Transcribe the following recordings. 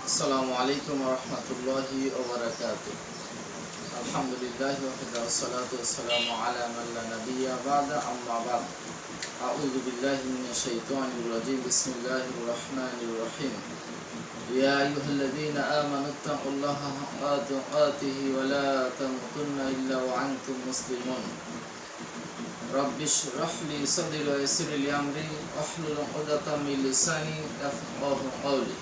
আসসালামু আলাইকুম ওয়া রাহমাতুল্লাহি ওয়া বারাকাতুহু। আলহামদুলিল্লাহি ওয়াহদাহু ওয়াসসালাতু ওয়াসসালামু আলা মান লা নাবিয়্যা বা'দা, আম্মা বা'দ। আউযু বিল্লাহি মিনাশ শাইতানির রাজীম। বিসমিল্লাহির রাহমানির রাহিম। ইয়া আইয়ুহাল্লাযীনা আমানুত্তাকুল্লাহা হাক্কা তুকাতিহি ওয়া লা তামুতুন্না ইল্লা ওয়া আনতুম মুসলিমুন। রাব্বিশরাহ লি সাদরি ওয়া ইয়াসসির লি আমরি ওয়াহলুল উকদাতাম মিন লিসানি ইয়াফকাহু কওলি।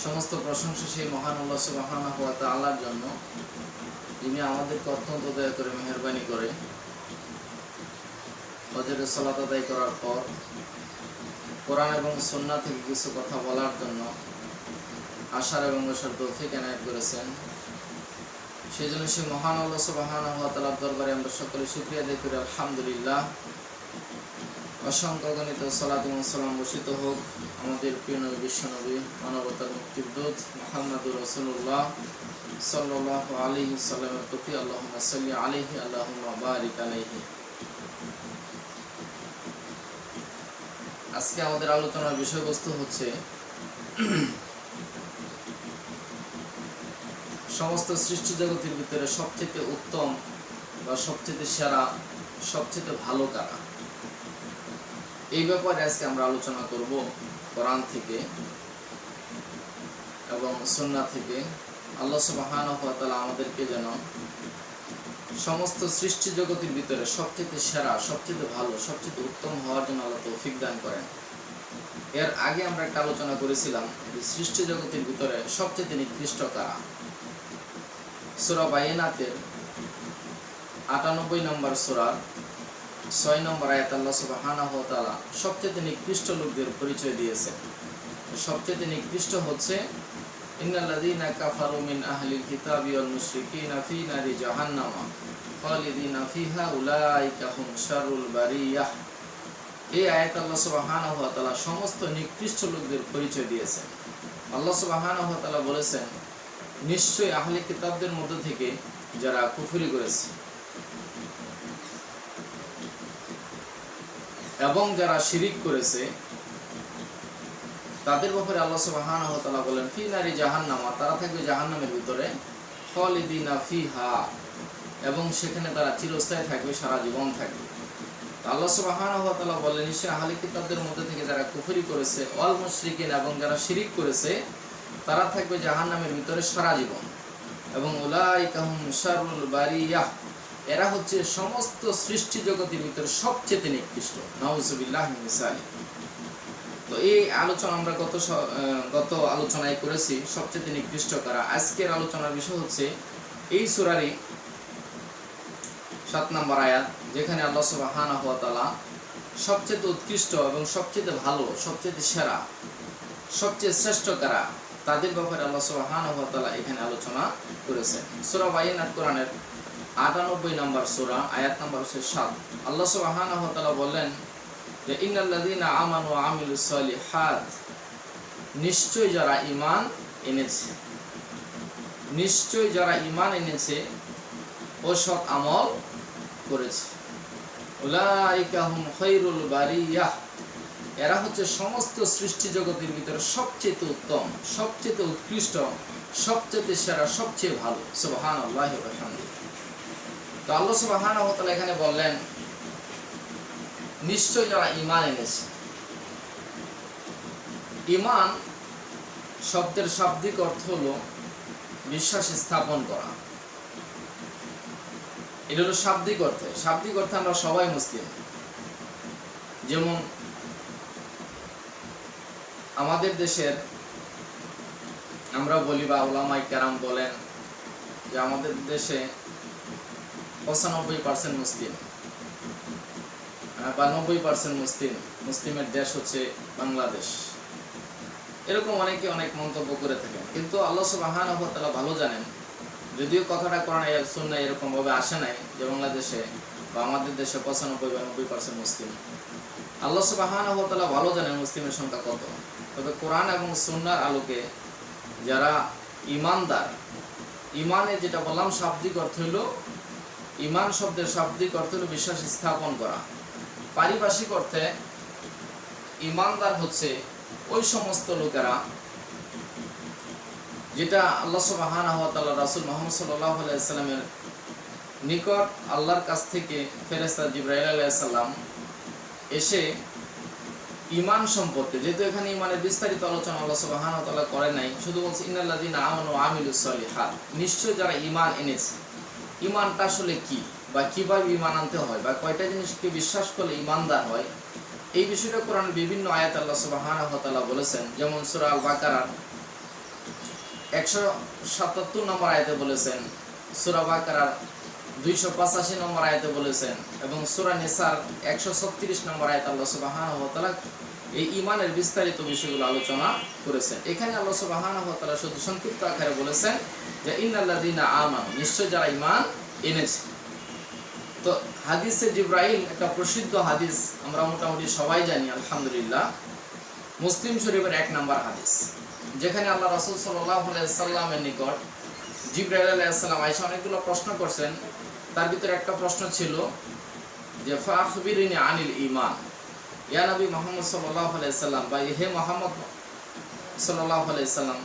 সমস্ত প্রশংসা সেই মহান আল্লাহ সুবহানাহু ওয়া তাআলার জন্য, যিনি আমাদেরকে অত্যন্ত দয়া করে মেহেরবানি করে ফজরের সালাত আদায় করার পর কোরআন এবং সুন্নাহ থেকে কিছু কথা বলার জন্য আশার এবং বসার তৌফিক এনায়েত করেছেন। সেই জন্য সেই মহান আল্লাহ সুবহানাহু ওয়া তাআলার দরবারে আমরা সকলে শুকরিয়া আদায় করি। আলহামদুলিল্লাহ। অসংখ্য গণিত সালাত এবং সালাম বর্ষিত হোক আমাদের প্রিয় নবী, বিশ্বনবী, মানবতার মুক্তির দূত মুহাম্মদুর রাসূলুল্লাহ সাল্লাল্লাহু আলাইহি ওয়াসাল্লামের প্রতি। আল্লাহুম্মা সাল্লি আলাইহি, আল্লাহুম্মা বারিক আলাইহি। আজকে আমাদের আলোচনার বিষয়বস্তু হচ্ছে সমস্ত সৃষ্টি জগতের ভিতরে সবচেয়ে উত্তম বা সবচেয়ে সেরা, সবচেয়ে ভালো কারা। এই ব্যাপারে আজকে আমরা আলোচনা করব কোরআন থেকে এবং সুন্নাহ থেকে। আল্লাহ সুবহানাহু ওয়া তাআলা আমাদেরকে যেন সমস্ত সৃষ্টি জগতের ভিতরে সবচেয়ে সেরা, সবচেয়ে ভালো, সবচেয়ে উত্তম হওয়ার জন্য আল্লাহ তৌফিক দান করেন। এর আগে আমরা একটা আলোচনা করেছিলাম যে সৃষ্টি জগতের ভিতরে সবচেয়ে নিকৃষ্ট কারা। সূরা বাইনাতের ৯৮ নম্বর সূরার ৬ নম্বর আয়াত আল্লাহ সুবহানাহু ওয়া তাআলা সবচেয়ে নিকৃষ্ট লোকদের পরিচয় দিয়েছেন। সবচেয়ে নিকৃষ্ট হচ্ছে ইন্নাল্লাযীনা কাফারু মিন আহলিল কিতাবি ওয়াল মুশরিকিনা ফী নারি জাহান্নাম খালিদিনা ফিহা উলাইকা হুম শাররুল বারিয়াহ। এই আয়াত আল্লাহ সুবহানাহু ওয়া তাআলা সমস্ত নিকৃষ্ট লোকদের পরিচয় দিয়েছেন। আল্লাহ সুবহানাহু ওয়া তাআলা বলেছেন, নিশ্চয়ই আহলে কিতাবদের মধ্য থেকে যারা কুফরি করেছে এবং যারা শিরিক করেছে তাদের ব্যাপারে আল্লাহ সুবহানাহু ওয়া তাআলা বলেন ফি নারি জাহান্নাম, তারা থাকবে জাহান্নামের ভিতরে, খালিদিনা ফিহা, এবং সেখানে তারা চিরস্থায়ী থাকবে, সারা জীবন থাকবে। আল্লাহ সুবহানাহু ওয়া তাআলা বলেন নিশ্চয়ই আহলে কিতাবদের মধ্যে থেকে যারা কুফরি করেছে ওয়াল মুশরিকিন, এবং যারা শিরিক করেছে তারা থাকবে জাহান্নামের ভিতরে সারা জীবন, এবং উলাইকা হুম শাররুল বারিয়াহ, এরা হচ্ছে সমস্ত সৃষ্টি জগতের ভিতরে সবচেয়ে নিকৃষ্ট। নাউযুবিল্লাহি মিন যালিক। তো এই আলোচনা আমরা গত আলোচনায় করেছি সবচেয়ে নিকৃষ্ট কারা। আজকের আলোচনার বিষয় হচ্ছে এই সূরারই ৭ নম্বর আয়াত, যেখানে আল্লাহ সুবহানাহু ওয়া তাআলা সবচেয়ে উৎকৃষ্ট এবং সবচেয়ে ভালো, সবচেয়ে সেরা, সবচেয়ে শ্রেষ্ঠ কারা তাদের ব্যাপারে আল্লাহ সুবহানাহু ওয়া তাআলা এখানে আলোচনা করেছেন। সূরা বাইনাত কোরআনের ৯৮ নম্বর সূরা, আয়াত নম্বর ৭। আল্লাহ সুবহানাহু ওয়া তাআলা বলেন যে ইন্নাল্লাযীনা আমানু ওয়া আমিলুস সালিহাত, নিশ্চয় যারা ঈমান এনেছে, নিশ্চয় যারা ঈমান এনেছে ও সৎ আমল করেছে, উলাইকা হুম খায়রুল বারিয়াহ, এরা হচ্ছে সমস্ত সৃষ্টি জগতের ভিতরে সবচেয়ে উত্তম, সবচেয়ে উৎকৃষ্ট, সবচেয়ে সেরা, সবচেয়ে ভালো। সুবহানাল্লাহি ওয়া বিহামদিহি। তো আল্লাহ সুবহানাহু ওয়া তাআলা এখানে বললেন নিশ্চয় যারা ঈমান এনেছে। ঈমান শব্দের শাব্দিক অর্থ হলো বিশ্বাস স্থাপন করা। এটা হলো শাব্দিক অর্থে। শাব্দিক অর্থে আমরা সবাই মুসলিম। যেমন আমাদের দেশের আমরা বলি বা উলামায়ে কেরাম বলেন যে আমাদের দেশে ৯৫% মুসলিম বা ৯০% মুসলিমের দেশ হচ্ছে বাংলাদেশ। এরকম অনেকে অনেক মন্তব্য করে থাকেন, কিন্তু আল্লাহ সুবহানাহু ওয়া তাআলা ভালো জানেন, যদিও কথাটা কোরআন আয়াত সুন্নাহ এরকম ভাবে আসে নাই যে বাংলাদেশে বা আমাদের দেশে ৯৫ বা ৯০% মুসলিম। আল্লাহ সুবহানাহু ওয়া তাআলা ভালো জানেন মুসলিমের সংখ্যা কত। তবে কোরআন এবং সুন্নাহর আলোকে যারা ঈমানদার, ঈমানে যেটা বললাম শাব্দিক অর্থ হলো, ঈমান শব্দের শাব্দিক অর্থ হলো বিশ্বাস স্থাপন করা। পারিভাষিক অর্থে ঈমানদার হচ্ছে ওই সমস্ত লোকেরা যেটা আল্লাহ সুবহানাহু ওয়া তাআলা রাসূল মুহাম্মদ সাল্লাল্লাহু আলাইহি ওয়াসাল্লামের নিকট আল্লাহর কাছ থেকে ফেরেশতা জিবরাইল আলাইহিস সালাম এসে ঈমান সম্পর্কে, যেহেতু এখানে ঈমানের বিস্তারিত আলোচনা আল্লাহ সুবহানাহু ওয়া তাআলা করে নাই, শুধু বলছে ইন্নাল্লাযীনা আমানু ওয়া আমিলুস সলিহাত, নিশ্চয় যারা ঈমান এনেছে। ঈমানটা আসলে কি, বা কিভাবে ঈমান আনতে হয়, বা কয়টা জিনিসকে বিশ্বাস করলে ঈমানদার হয়, এই বিষয়টা কোরআনের বিভিন্ন আয়াত আল্লাহ সুবহানাহু ওয়া তাআলা বলেছেন। যেমন সূরা আল বাকারার 177 নম্বর আয়াতে বলেছেন, সূরা বাকারার 285 নম্বর আয়াতে বলেছেন, এবং সূরা নিসার 136 নম্বর আয়াতে আল্লাহ সুবহানাহু ওয়া তাআলা এই ঈমানের বিস্তারিত বিষয়গুলো আলোচনা করেছেন। এখানে আল্লাহ সুবহানাহু ওয়া তাআলা শুধু সংক্ষিপ্ত আকারে বলেছেন যে ইন্নাল্লাযীনা আমানু, নিশ্চয় যারা ঈমান এনেছে। তো হাদিসে জিবরাইল একটা প্রসিদ্ধ হাদিস, আমরা মোটামুটি সবাই জানি আলহামদুলিল্লাহ, মুসলিম শরীফের 1 নম্বর হাদিস, যেখানে আল্লাহ রাসূল সাল্লাল্লাহু আলাইহি সাল্লামের নিকট জিবরাইল আলাইহিস সালাম আয়েশা অনেকগুলো প্রশ্ন করছেন। তার ভিতরে একটা প্রশ্ন ছিল যে ফাখবিরিনি আনিল ঈমান, ইয়া নবী মুহাম্মদ সাল্লাল্লাহু আলাইহি সাল্লাম, বা হে মুহাম্মদ সাল্লাল্লাহু আলাইহি সাল্লাম,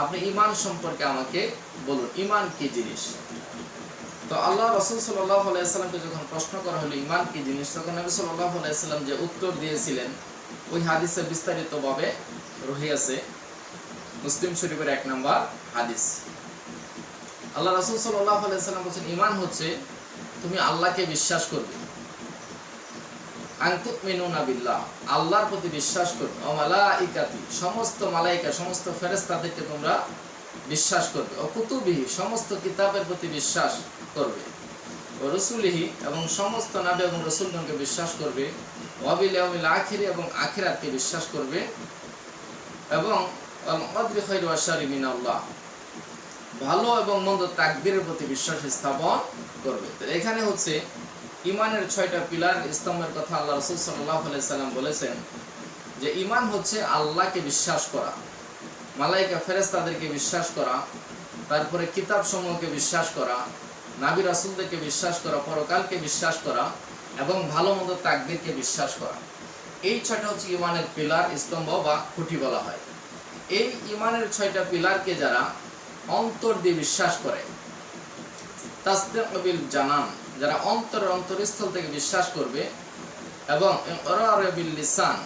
আপনি ঈমান সম্পর্কে আমাকে বলুন, ঈমান কি জিনিস। তো আল্লাহ রাসূল সাল্লাল্লাহু আলাইহি সাল্লামকে যখন প্রশ্ন করা হলো ঈমান কি জিনিস, তখন নবী সাল্লাল্লাহু আলাইহি সাল্লাম যে উত্তর দিয়েছিলেন ওই হাদিসে বিস্তারিতভাবে রহিয়াছে মুসলিম শরীফের 1 নম্বর হাদিস। আল্লাহ রাসূল সাল্লাল্লাহু আলাইহি সাল্লাম বলেন, ঈমান হচ্ছে তুমি আল্লাহকে বিশ্বাস করবে, আনতুমিনুনা বিল্লাহ, আল্লাহর প্রতি বিশ্বাস করবে, ও মালাইকাতি, সমস্ত মালাইকা সমস্ত ফেরেশতাদেরকে তোমরা বিশ্বাস করবে, ও কুতুবিহি, সমস্ত কিতাবের প্রতি বিশ্বাস করবে, ও রাসূলিহি, এবং সমস্ত নবী এবং রাসূলগণকে বিশ্বাস করবে, ওয়া বিল ইয়াউমিল আখির, এবং আখিরাতকে বিশ্বাস করবে, এবং আল কদরি খায়রি ওয়া শাররি মিনাল্লাহ, ভালো এবং মন্দ তাকদীরের প্রতি বিশ্বাস স্থাপন করবে। তো এখানে হচ্ছে ঈমানের 6টা পিলার স্তম্ভের কথা আল্লাহ রাসূল সাল্লাল্লাহু আলাইহি সাল্লাম বলেছেন, যে ঈমান হচ্ছে আল্লাহকে বিশ্বাস করা, মালাইকা ফেরেশতাদেরকে বিশ্বাস করা, তারপরে কিতাব সমূহকে বিশ্বাস করা, নবী রাসূলদেরকে বিশ্বাস করা, পরকালকে বিশ্বাস করা, এবং ভালো মন্দ তাকদীরকে বিশ্বাস করা। এই 6টা হচ্ছে ঈমানের পিলার, স্তম্ভ বা খুঁটি বলা হয়। এই ঈমানের 6টা পিলারকে যারা অন্তর দিয়ে বিশ্বাস করে, তাসদীক বিল জানান, যারা অন্তরের অন্তরস্থল থেকে বিশ্বাস করবে, এবং ইকরার বিল লিসান,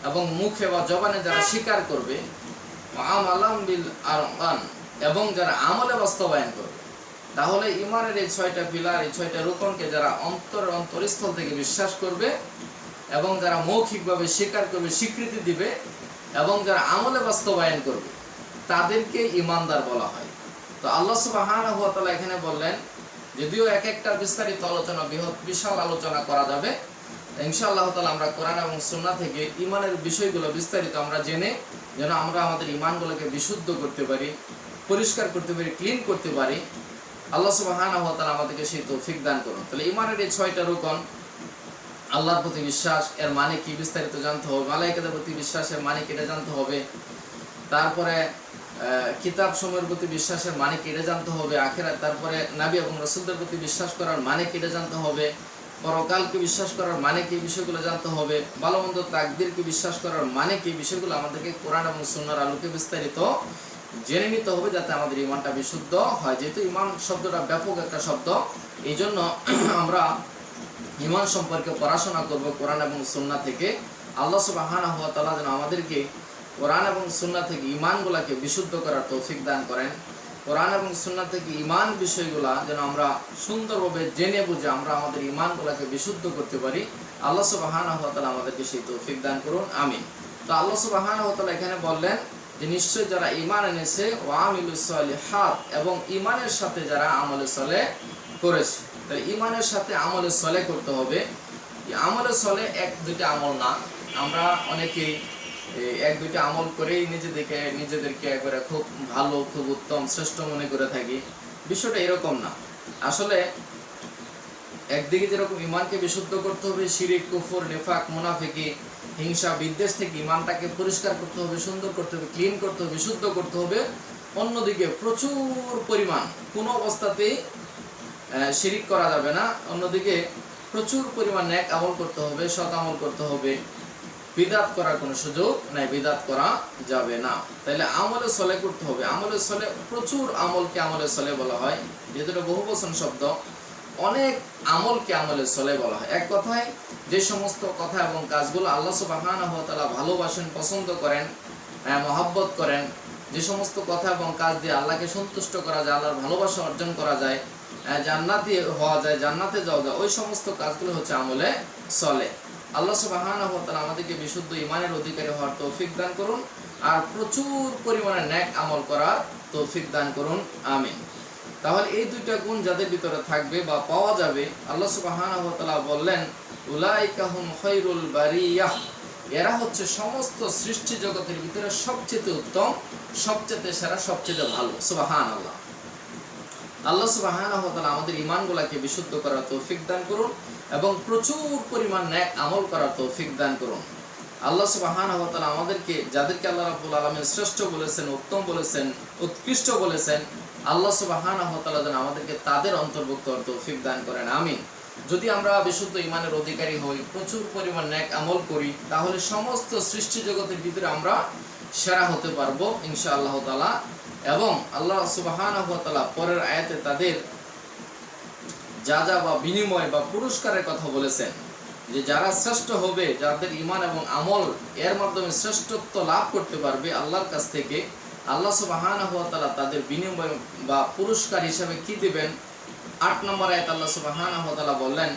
এবং মুখে বা জবানে যারা স্বীকার করবে, আমালাম বিল আরকান, এবং যারা আমলে বাস্তবায়ন করবে, তাহলে ঈমানের এই 6টা পিলার, এই 6টা রুকনকে যারা অন্তরের অন্তরস্থল থেকে বিশ্বাস করবে, এবং যারা মৌখিকভাবে স্বীকার করবে, স্বীকৃতি দিবে, এবং যারা আমলে বাস্তবায়ন করবে, তাদেরকে ঈমানদার বলা হয়। তো আল্লাহ সুবহানাহু ওয়া তাআলা এখানে বললেন, যদিও এক একটা বিস্তারিত আলোচনা, বিশাল আলোচনা করা যাবে, ইনশাআল্লাহ তাআলা আমরা কোরআন এবং সুন্নাহ থেকে ঈমানের বিষয়গুলো বিস্তারিত আমরা জেনে যেন আমরা আমাদের ঈমানগুলোকে বিশুদ্ধ করতে পারি, পরিষ্কার করতে পারি, ক্লিন করতে পারি। আল্লাহ সুবহানাহু ওয়া তাআলা আমাদেরকে সেই তৌফিক দান করুন। তাহলে ঈমানের এই 6টা রুকন, আল্লাহর প্রতি বিশ্বাস, এর মানে কি বিস্তারিত জানতে হবে, মালাইকাদের প্রতি বিশ্বাসের মানে কি এটা জানতে হবে, তারপরে কিতাব সমূহের প্রতি বিশ্বাসের মানে কি এটা জানতে হবে, আখিরাত, তারপরে নবী এবং রাসূলদের প্রতি বিশ্বাস করার মানে কি এটা জানতে হবে, পরকালকে বিশ্বাস করার মানে কি, বিষয়গুলো জানতে হবে, ভালো মন্দ তাকদীরকে বিশ্বাস করার মানে কি, বিষয়গুলো আমাদেরকে কোরআন এবং সুন্নাহর আলোকে বিস্তারিত জেনে নিতে হবে, যাতে আমাদের ঈমানটা বিশুদ্ধ হয়। যেহেতু ঈমান শব্দটা ব্যাপক একটা শব্দ, এই জন্য আমরা ঈমান সম্পর্কে পড়াশোনা করব কোরআন এবং সুন্নাহ থেকে। আল্লাহ সুবহানাহু ওয়া তাআলা যেন আমাদেরকে কোরআন এবং সুন্নাহ থেকে ঈমানগুলোকে বিশুদ্ধ করার তৌফিক দান করেন। কোরআন এবং সুন্নাহ থেকে ঈমান বিষয়গুলা যেন আমরা সুন্দরভাবে জেনে বুঝে আমরা আমাদের ঈমানগুলোকে বিশুদ্ধ করতে পারি। আল্লাহ সুবহানাহু ওয়া তাআলা আমাদেরকে সেই তৌফিক দান করুন, আমিন। তো আল্লাহ সুবহানাহু ওয়া তাআলা এখানে বললেন যে নিশ্চয় যারা ঈমান এনেছে ওয়া আমিলুস সলিহাত, এবং ঈমানের সাথে যারা আমলে সলেহ করেছে। তাহলে ঈমানের সাথে আমলে সলেহ করতে হবে। আমলে সলেহ 1-2টা আমল না, আমরা অনেকেই 1-2টা আমল করেই নিজেদেরকে একবারে খুব ভালো, খুব উত্তম, শ্রেষ্ঠ মনে করে থাকি। বিষয়টা এরকম না। আসলে একদিকে যেরকম ঈমানকে বিশুদ্ধ করতে হবে, শিরিক, কুফর, নিফাক, মুনাফিকি, হিংসা, বিদ্বেষ থেকে ঈমানটাকে পরিষ্কার করতে হবে, সুন্দর করতে হবে, ক্লিন করতে হবে, বিশুদ্ধ করতে হবে। অন্যদিকে প্রচুর পরিমাণ, কোনো অবস্থাতেই শিরিক করা যাবে না। অন্যদিকে প্রচুর পরিমাণ নেক আমল করতে হবে, সৎ আমল করতে হবে, বিদআত করার কোনো সুযোগ নাই, বিদআত করা যাবে না। তাহলে আমলে সলে করতে হবে। আমলে সলে, প্রচুর আমলকে আমলে সলে বলা হয়, যেহেতু এটা বহুবচন শব্দ, অনেক আমলকে আমলে সলে বলা হয়। এক কথায় যে সমস্ত কথা এবং কাজগুলো আল্লাহ সুবহানাহু ওয়া তাআলা ভালোবাসেন, পছন্দ করেন, মহব্বত করেন, যে সমস্ত কথা এবং কাজ দিয়ে আল্লাহকে সন্তুষ্ট করা যায়, আল্লাহর ভালোবাসা অর্জন করা যায়, জান্নাতি হওয়া যায়, জান্নাতে যাওয়া যায়, ওই সমস্ত কাজগুলো হচ্ছে আমলে সলে। আল্লাহ সুবহানাহু ওয়া তাআলা আমাদেরকে বিশুদ্ধ ঈমানের অধিকারী হওয়ার তৌফিক দান করুন, আর প্রচুর পরিমাণে নেক আমল করার তৌফিক দান করুন, আমিন। তাহলে এই দুইটা গুণ যাদের ভিতরে থাকবে বা পাওয়া যাবে, আল্লাহ সুবহানাহু ওয়া তাআলা বললেন উলাইকা হুম খায়রুল বারিয়াহ, এরা হচ্ছে সমস্ত সৃষ্টি জগতের ভিতরে সবচেয়ে উত্তম, সবচেয়ে সেরা, সবচেয়ে ভালো। সুবহানাল্লাহ। আল্লাহ সুবহানাহু ওয়া তাআলা আমাদের ঈমানগুলোকে বিশুদ্ধ করার তৌফিক দান করুন এবং প্রচুর পরিমাণ নেক আমল করার তৌফিক দান করুন। আল্লাহ সুবহানাহু ওয়া তাআলা আমাদেরকে, যাদেরকে আল্লাহ রাব্বুল আলামিন শ্রেষ্ঠ বলেছেন, উত্তম বলেছেন, উৎকৃষ্ট বলেছেন, আল্লাহ সুবহানাহু ওয়া তাআলা যেন আমাদেরকে তাদের অন্তর্ভুক্ত হওয়ার তৌফিক দান করেন, আমিন। যদি আমরা বিশুদ্ধ ঈমানের অধিকারী হই, প্রচুর পরিমাণ নেক আমল করি, তাহলে সমস্ত সৃষ্টি জগতের ভিতরে আমরা সেরা হতে পারবো ইনশাআল্লাহ তাআলা। এবং আল্লাহ সুবহানাহু ওয়া তাআলা পরের আয়াতে তাদের যা বা বিনিময় বা পুরস্কারের কথা বলেছেন, যে যারা শ্রেষ্ঠ হবে, যাদের ঈমান এবং আমল এর মাধ্যমে শ্রেষ্ঠত্ব লাভ করতে পারবে আল্লাহর কাছ থেকে, আল্লাহ সুবহানাহু ওয়া তাআলা তাদের বিনিময় বা পুরস্কার হিসেবে কি দিবেন? 8 নম্বর আয়াত আল্লাহ সুবহানাহু ওয়া তাআলা বললেন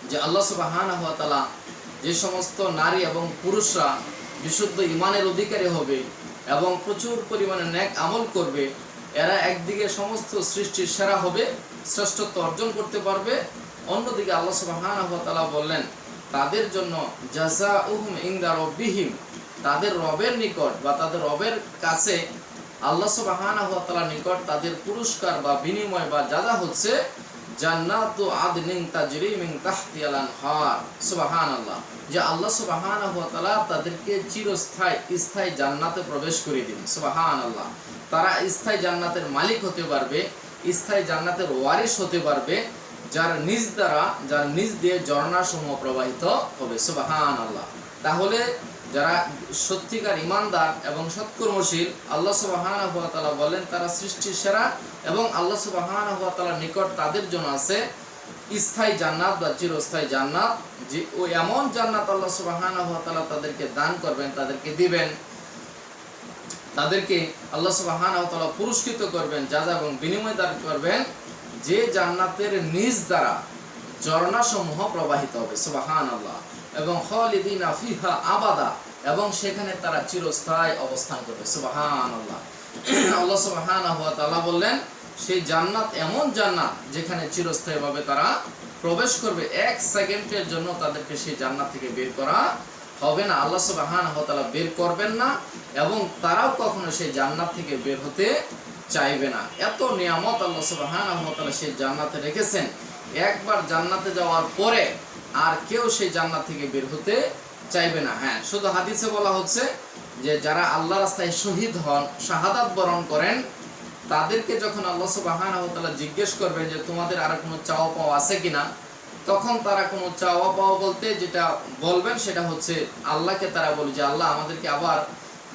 যে আল্লাহ সুবহানাহু ওয়া তাআলা যে সমস্ত নারী এবং পুরুষরা বিশুদ্ধ ঈমানের অধিকারী হবে এবং প্রচুর পরিমাণে নেক আমল করবে, এরা একদিকে সমস্ত সৃষ্টির সেরা হবে, শ্রেষ্ঠত্ব অর্জন করতে পারবে, অন্যদিকে আল্লাহ সুবহানাহু ওয়া তাআলা বললেন তাদের জন্য জাযাউহুম ইনদা রাব্বিহিম, তাদের রবের নিকট বা তাদের রবের কাছে, আল্লাহ সুবহানাহু ওয়া তাআলার নিকট তাদের পুরস্কার বা বিনিময় বা যা হচ্ছে জান্নাতু আদনিন তাজরি মিন তাহতিহাল আনহার। সুবহানাল্লাহ। যে আল্লাহ সুবহানাহু ওয়া তাআলা তাদেরকে স্থায়ী জান্নাতে প্রবেশ করে দিবেন। সুবহানাল্লাহ। তারা স্থায়ী জান্নাতের মালিক হতে পারবে, স্থায়ী জান্নাতের ওয়ারিশ হতে পারবে, যার নিজ দিয়ে ঝর্ণাসমূহ প্রবাহিত হবে। সুবহানাল্লাহ। তাহলে যারা সত্যিকার ঈমানদার এবং সৎকর্মশীল, আল্লাহ সুবহানাহু ওয়া তাআলা বলেন তারা সৃষ্টির সেরা এবং আল্লাহ সুবহানাহু ওয়া তাআলার নিকট তাদের জন্য আছে স্থায়ী জান্নাত বা চিরস্থায়ী জান্নাত। যে ওই এমন জান্নাত আল্লাহ সুবহানাহু ওয়া তাআলা তাদেরকে দান করবেন, তাদেরকে দিবেন, তাদেরকে আল্লাহ সুবহানাহু ওয়া তাআলা পুরস্কৃত করবেন, যা এবং বিনিময় দান করবেন, যে জান্নাতের নিজ দ্বারা ঝর্ণাসমূহ প্রবাহিত হবে। সুবহানাল্লাহ। এবং খালিদিনা ফিহা আবাদা, এবং সেখানে তারা চিরস্থায়ী অবস্থান করবে। সুবহানাল্লাহ। আল্লাহ সুবহানাহু ওয়া তাআলা বললেন সেই জান্নাত এমন জান্নাত যেখানে চিরস্থায়ীভাবে তারা প্রবেশ করবে, 1 সেকেন্ডের জন্য তাদেরকে সেই জান্নাত থেকে বের করা হবে না। আল্লাহ সুবহানাহু ওয়া তাআলা বের করবেন না এবং তারাও কখনো সেই জান্নাত থেকে বের হতে চাইবে না। এত নিয়ামত আল্লাহ সুবহানাহু ওয়া তাআলা সেই জান্নাতে রেখেছেন, একবার জান্নাতে যাওয়ার পরে আর কেউ সেই জান্নাত থেকে বের হতে চাইবে না। হ্যাঁ, শুধু হাদিসে বলা হচ্ছে যে যারা আল্লাহ রাস্তায় শহীদ হন, শাহাদাত বরণ করেন, তাদেরকে যখন আল্লাহ সুবহানাহু ওয়া তাআলা জিজ্ঞেস করবেন যে তোমাদের আর কোনো চাওয়া পাওয়া আছে কিনা, তখন তারা কোনো চাওয়া পাওয়া বলতে যেটা বলবেন সেটা হচ্ছে আল্লাহকে তারা বলে যে আল্লাহ আমাদেরকে আবার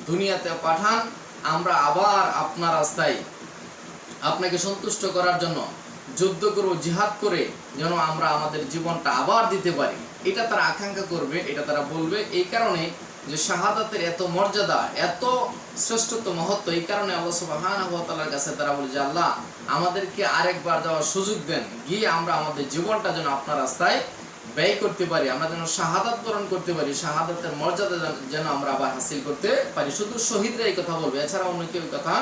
দুনিয়াতে পাঠান, আমরা আবার আপনার রাস্তায় আপনাকে সন্তুষ্ট করার জন্য যুদ্ধ করব, জিহাদ করে যেন আমরা আমাদের জীবনটা আবার দিতে পারি। এটা তারা আকাঙ্ক্ষা করবে, এটা তারা বলবে। এই কারণে যে শাহাদাতের এত মর্যাদা, এত শ্রেষ্ঠত্ব, মহত্ব, এই কারণে আল্লাহ সুবহানাহু ওয়া তাআলার কাছে তারা বলে যে আল্লাহ আমাদেরকে আরেকবার যাওয়ার সুযোগ দেন, গিয়ে আমরা আমাদের জীবনটা যেন আপনার রাস্তায় ব্যয় করতে পারি, আমরা যেন শাহাদাত বরণ করতে পারি, শাহাদাতের মর্যাদা যেন আমরা আবার হাসিল করতে পারি। শুধু শহীদরা এই কথা বলবে, এছাড়া অন্য কেউ এই কথা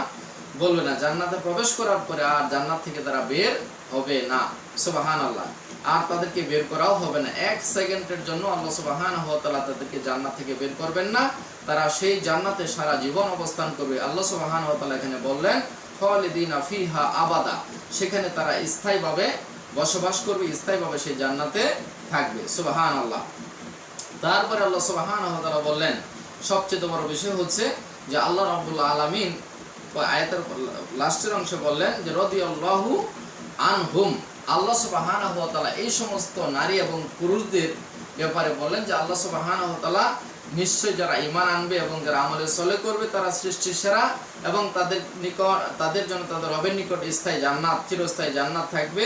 বলবে না। জান্নাতে প্রবেশ করার পরে আর জান্নাত থেকে তারা বের হবে না। সুবহানাল্লাহ। আর তাদেরকে বের করাও হবে না 1 সেকেন্ডের জন্য। আল্লাহ সুবহানাহু ওয়া তাআলা তাদেরকে জান্নাত থেকে বের করবেন না, তারা সেই জান্নাতে সারা জীবন অবস্থান করবে। আল্লাহ সুবহানাহু ওয়া তাআলা এখানে বললেন খালিদিনা ফিহা আবাদা, সেখানে তারা স্থায়ীভাবে বসবাস করবে, স্থায়ীভাবে সেই জান্নাতে থাকবে। সুবহানাল্লাহ। তারপরে আল্লাহ সুবহানাহু ওয়া তাআলা বললেন সবচেয়ে বড় বিষয় হচ্ছে যে আল্লাহ রাব্বুল আলামিন আয়াতের লাস্টের অংশে বললেন যে রাদিয়াল্লাহু আনহুম, আল্লাহ সুবহানাহু ওয়া তাআলা এই সমস্ত নারী এবং পুরুষদের ব্যাপারে বললেন যে আল্লাহ সুবহানাহু ওয়া তাআলা নিশ্চয় যারা ঈমান আনবে এবং যারা আমলে সলে করবে তারা সৃষ্টির সেরা, এবং তাদের জন্য তাদের রবের নিকট স্থায়ী জান্নাত, চিরস্থায়ী জান্নাত থাকবে,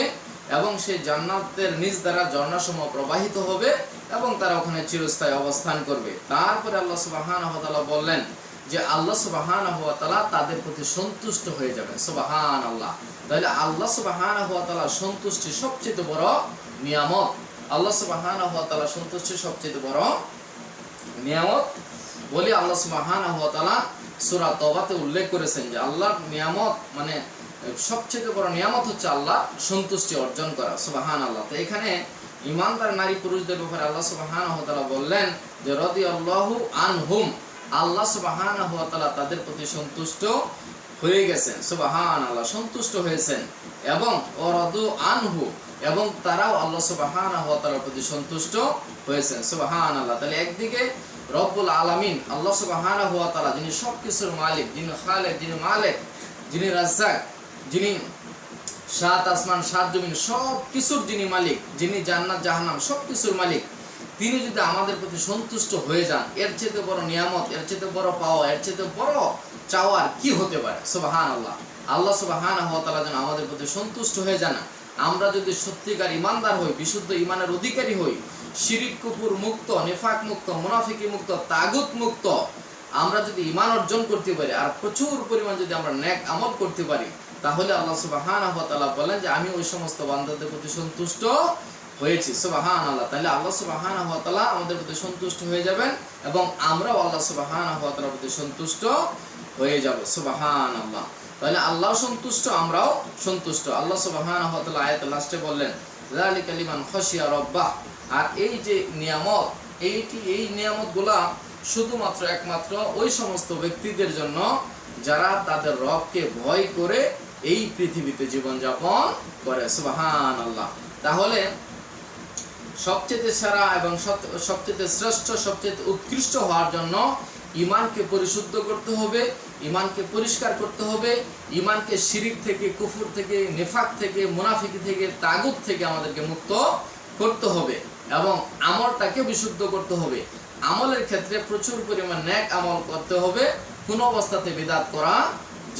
এবং সেই জান্নাতের নিচ দ্বারা ঝর্ণাসমূহ প্রবাহিত হবে এবং তারা ওখানে চিরস্থায়ী অবস্থান করবে। তারপরে আল্লাহ সুবহানাহু ওয়া তাআলা বললেন যে আল্লাহ সুবহানাহু ওয়া তাআলা তাদের প্রতি সন্তুষ্ট হয়ে যাবেন। সুবহানাল্লাহ। তাহলে আল্লাহ সুবহানাহু ওয়া তাআলার সন্তুষ্টি সবচেয়ে বড় নিয়ামত। আল্লাহ সুবহানাহু ওয়া তাআলার সন্তুষ্টি সবচেয়ে বড় নিয়ামত বলে আল্লাহ সুবহানাহু ওয়া তাআলা সূরা তওবাতে উল্লেখ করেছেন যে আল্লাহর নিয়ামত মানে সবচেয়ে বড় নিয়ামত হচ্ছে আল্লাহ সন্তুষ্টি অর্জন করা। সুবহানাল্লাহ। তো এখানে ঈমানদার নারী পুরুষদের ব্যাপারে আল্লাহ সুবহানাহু ওয়া তাআলা বললেন যে রাদিয়াল্লাহু আনহুম, আল্লাহ সুবহানাহু ওয়া তাআলা তাদের প্রতি সন্তুষ্ট হয়ে গেছেন। সুবহানাল্লাহ, সন্তুষ্ট হয়েছেন। এবং ওয়ারাদু আনহু, এবং তারাও আল্লাহ সুবহানাহু ওয়া তাআলার প্রতি সন্তুষ্ট হয়েছেন। সুবহানাল্লাহ। তাহলে একদিকে রব্বুল আলামিন আল্লাহ সুবহানাহু ওয়া তাআলা যিনি সবকিছুর মালিক, যিনি খালেক, যিনি মালিক, যিনি রাজ্জাক, যিনি সাত আসমান সাত জমিন সব কিছুর যিনি মালিক, যিনি জান্নাত জাহান্নাম সব কিছুর মালিক, তিনি যদি আমাদের প্রতি সন্তুষ্ট হয়ে যান, এর চেয়ে বড় নিয়ামত, এর চেয়ে বড় পাওয়া, এর চেয়ে বড় চাওয়ার কি হতে পারে? সুবহানাল্লাহ। আল্লাহ সুবহানাহু ওয়া তাআলা যেন আমাদের প্রতি সন্তুষ্ট হয়ে যান। আমরা যদি সত্যিকার ইমানদার হই, বিশুদ্ধ ইমানের অধিকারী হই, শিরিক কুফর মুক্ত, নিফাক মুক্ত, মুনাফিকি মুক্ত, তাগুত মুক্ত আমরা যদি ঈমান অর্জন করতে পারি আর প্রচুর পরিমাণ যদি আমরা নেক আমল করতে পারি, তাহলে আল্লাহ সুবহানাহু ওয়া তাআলা বলেন যে আমি ওই সমস্ত বান্দাদের প্রতি সন্তুষ্ট হয়েছি। সুবহানাল্লাহ। তাহলে আল্লাহ সুবহানাহু ওয়া তাআলা আমাদের প্রতি সন্তুষ্ট হয়ে যাবেন এবং আমরাও আল্লাহ সুবহানাহু ওয়া তাআলার প্রতি সন্তুষ্ট হয়ে যাব। সুবহানাল্লাহ। তাহলে আল্লাহ সন্তুষ্ট, আমরাও সন্তুষ্ট। আল্লাহ সুবহানাহু ওয়া তাআলা আয়াতের লাস্টে বললেন যালিকা লিমান খাশিয়া রাব্বাহ। আর এই যে নিয়ামত, এই নিয়ামতগুলা শুধুমাত্র একমাত্র ওই সমস্ত ব্যক্তিদের জন্য যারা তাদের রবকে ভয় করে এই পৃথিবীতে জীবনযাপন করে। সুবহানাল্লাহ। তাহলে সবচেয়ে সেরা এবং সবচেয়ে শ্রেষ্ঠ, সবচেয়ে উৎকৃষ্ট হওয়ার জন্য ঈমানকে পরিশুদ্ধ করতে হবে, ঈমানকে পরিষ্কার করতে হবে, ঈমানকে শিরিক থেকে, কুফর থেকে, নিফাক থেকে, মুনাফিকি থেকে, তাগুত থেকে আমাদেরকে মুক্ত করতে হবে এবং আমলটাকে বিশুদ্ধ করতে হবে। আমলের ক্ষেত্রে প্রচুর পরিমাণ নেক আমল করতে হবে, কোনো অবস্থাতে বিদআত করা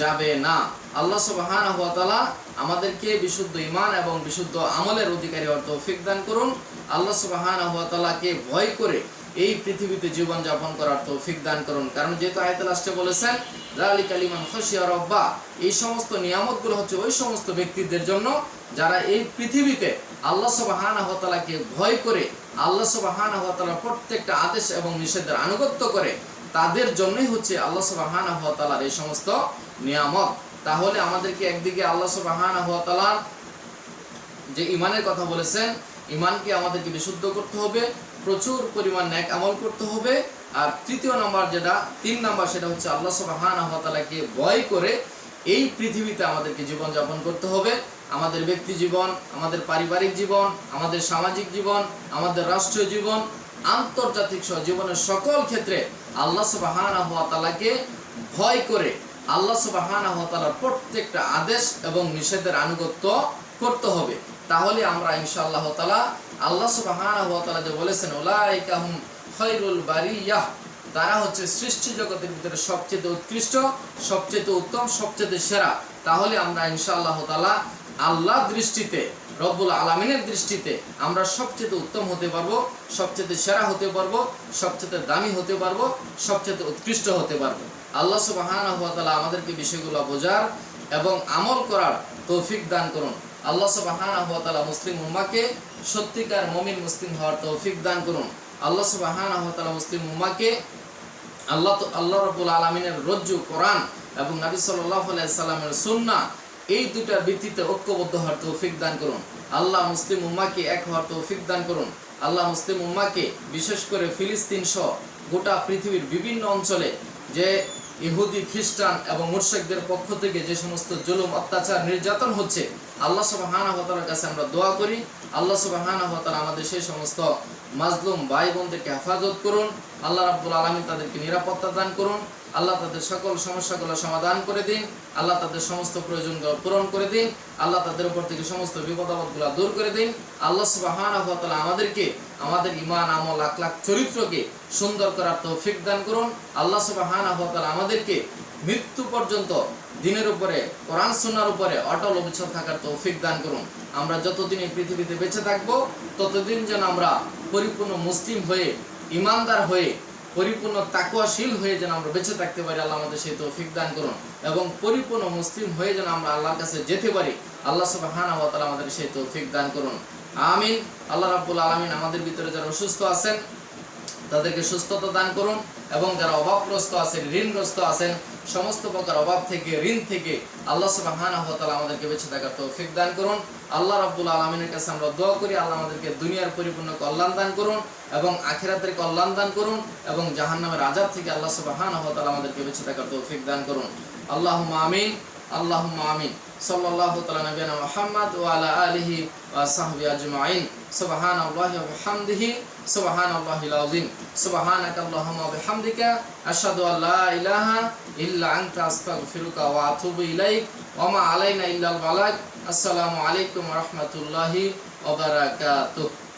যাবে না। আল্লাহ সুবহানাহু ওয়া তাআলা আমাদেরকে বিশুদ্ধ ঈমান এবং বিশুদ্ধ আমলের অধিকারী হওয়ার তৌফিক দান করুন। আল্লাহ সুবহানাহু ওয়া তাআলাকে ভয় করে এই পৃথিবীতে জীবন যাপন করার তৌফিক দান করুন। কারণ যেহেতু আয়াতুল লাস্টে বলেছেন যালিকা লিমান খাশিয়া রাব্বাহ, এই সমস্ত নিয়ামতগুলো হচ্ছে ওই সমস্ত ব্যক্তিদের জন্য যারা এই পৃথিবীতে আল্লাহ সুবহানাহু ওয়া তাআলাকে ভয় করে আল্লাহ সুবহানাহু ওয়া তাআলার প্রত্যেকটা আদেশ এবং নিষেধের আনুগত্য করে, তাদের জন্যই হচ্ছে আল্লাহ সুবহানাহু ওয়া তাআলার এই সমস্ত নিয়ামত। তাহলে আমাদেরকে একদিকে আল্লাহ সুবহানাহু ওয়া তাআলা যে ঈমানের কথা বলেছেন, ঈমানকে আমাদেরকে বিশুদ্ধ করতে হবে, প্রচুর পরিমাণ নেক আমল করতে হবে। আর তৃতীয় নাম্বার যেটা 3 নাম্বার, সেটা হচ্ছে আল্লাহ সুবহানাহু ওয়া তাআলাকে ভয় করে এই পৃথিবীতে আমাদেরকে জীবন যাপন করতে হবে। আমাদের ব্যক্তি জীবন, আমাদের পারিবারিক জীবন, আমাদের সামাজিক জীবন, আমাদের রাষ্ট্রীয় জীবন, আন্তর্জাতিক জীবনের সকল ক্ষেত্রে আল্লাহ সুবহানাহু ওয়া তাআলাকে ভয় করে আল্লাহ সুবহানাহু ওয়া তাআলার প্রত্যেকটা আদেশ এবং নিষেধের আনুগত্য করতে হবে। তাহলে আমরা ইনশাআল্লাহ তাআলা আল্লাহ সুবহানাহু ওয়া তাআলা যে বলেছেন উলাইকা হুম খায়রুল বারিয়াহ, তারা হচ্ছে সৃষ্টি জগতের ভিতরে সবচেয়ে উৎকৃষ্ট, সবচেয়ে উত্তম, সবচেয়ে সেরা। তাহলে আমরা ইনশাআল্লাহ তাআলা আল্লাহর দৃষ্টিতে, রব্বুল আলামিনের দৃষ্টিতে আমরা সবচেয়ে উত্তম হতে পারবো, সবচেয়ে সেরা হতে পারবো, সবচেয়ে দামি হতে পারবো, সবচেয়ে উৎকৃষ্ট হতে পারবো। আল্লাহ সুবহানাহু ওয়া তাআলা আমাদেরকে বিষয়গুলো বোঝার এবং আমল করার তৌফিক দান করুন। আল্লাহ সুবহানাহু ওয়া তাআলা মুসলিম উম্মাহকে সত্যিকার মুমিন মুসলিম হওয়ার তৌফিক দান করুন। আল্লাহ সুবহানাহু ওয়া তাআলা মুসলিম উম্মাহকে আল্লাহ রাব্বুল আলামিনের রজ্জু কোরআন এবং নবী সাল্লাল্লাহু আলাইহি সাল্লামের সুন্নাহ, এই দুটার ভিত্তিতে ঐক্যবদ্ধ হওয়ার তৌফিক দান করুন। আল্লাহ মুসলিম উম্মাহকে এক হওয়ার তৌফিক দান করুন। আল্লাহ মুসলিম উম্মাহকে বিশেষ করে ফিলিস্তিন সহ গোটা পৃথিবীর বিভিন্ন অঞ্চলে যে ইহুদি, খ্রিস্টান এবং মুশরিকদের পক্ষ থেকে যে সমস্ত জুলুম, অত্যাচার, নির্যাতন হচ্ছে, আল্লাহ সুবহানাহু ওয়া তাআলার কাছে আমরা দোয়া করি আল্লাহ সুবহানাহু ওয়া তাআলা আমাদের সেই সমস্ত মাজলুম ভাই বোনদেরকে হেফাজত করুন। আল্লাহ রাব্বুল আলামিন তাদেরকে নিরাপত্তা দান করুন। আল্লাহ তাদের সকল সমস্যাগুলো সমাধান করে দিন। আল্লাহ তাদের সমস্ত প্রয়োজনগুলো পূরণ করে দিন। আল্লাহ তাদের উপর থেকে সমস্ত বিপদ আপদগুলো দূর করে দিন। আল্লাহ সুবহানাহু ওয়া তাআলা আমাদেরকে আমাদের ঈমান, আমল, আখলাক, চরিত্রকে সুন্দর করার তৌফিক দান করুন। আল্লাহ সুবহানাহু ওয়া তাআলা আমাদেরকে মৃত্যু পর্যন্ত দিনের উপরে, কোরআন সুন্নাহর উপরে অটল অবিচল থাকার তৌফিক দান করুন। আমরা যতদিন এই পৃথিবীতে বেঁচে থাকবো ততদিন যেন আমরা পরিপূর্ণ মুসলিম হয়ে, ইমানদার হয়ে, পরিপূর্ণ তাকওয়াশীল হয়ে যেন আমরা বেঁচে থাকতে পারি। আল্লাহ আমাদের সেই তৌফিক দান করুন এবং পরিপূর্ণ মুসলিম হয়ে যেন আমরা আল্লাহর কাছে যেতে পারি। আল্লাহ সুবহানাহু ওয়া তাআলা আমাদের সেই তৌফিক দান করুন। আমিন। আল্লাহ রাব্বুল আলামিন আমাদের ভিতরে যারা অসুস্থ আছেন তাদেরকে সুস্থতা দান করুন এবং যারা অভাবগ্রস্ত আছেন, ঋণগ্রস্ত আছেন, সমস্ত প্রকার অভাব থেকে, ঋণ থেকে আল্লাহ সুবহানাহু ওয়া তাআলা আমাদেরকে বেঁচে থাকার তৌফিক দান করুন। আল্লাহ রাব্বুল আলামিনের কাছে আমরা দোয়া করি, আল্লাহ আমাদেরকে দুনিয়ার পরিপূর্ণ কল্যাণ দান করুন এবং আখিরাতের কল্যাণ দান করুন এবং জাহান্নামের আযাব থেকে আল্লাহ সুবহানাহু ওয়া তাআলা আমাদেরকে বেঁচে থাকার তৌফিক দান করুন। আল্লাহুম্মা আমিন, আল্লাহুম্মা আমিন। সাল্লাল্লাহু তাআলা নবিয়ানা মুহাম্মদ ওয়া আলা আলিহি ওয়া সাহবিহি আজমাইন। সুবহানাল্লাহি ওয়া বিহামদিহি, সুবহানাল্লাহিল আযীম। সুবহানাকাল্লাহুম্মা ওয়া বিহামদিকা, আশহাদু আল্লা ইলাহা ইল্লা আনতা, আস্তাগফিরুকা ওয়া আতুবু ইলাইক। ওয়া মা আলাইনা ইল্লাল বালাগ। আসসালামু আলাইকুম ওয়া রাহমাতুল্লাহি ওয়া বারাকাতুহু।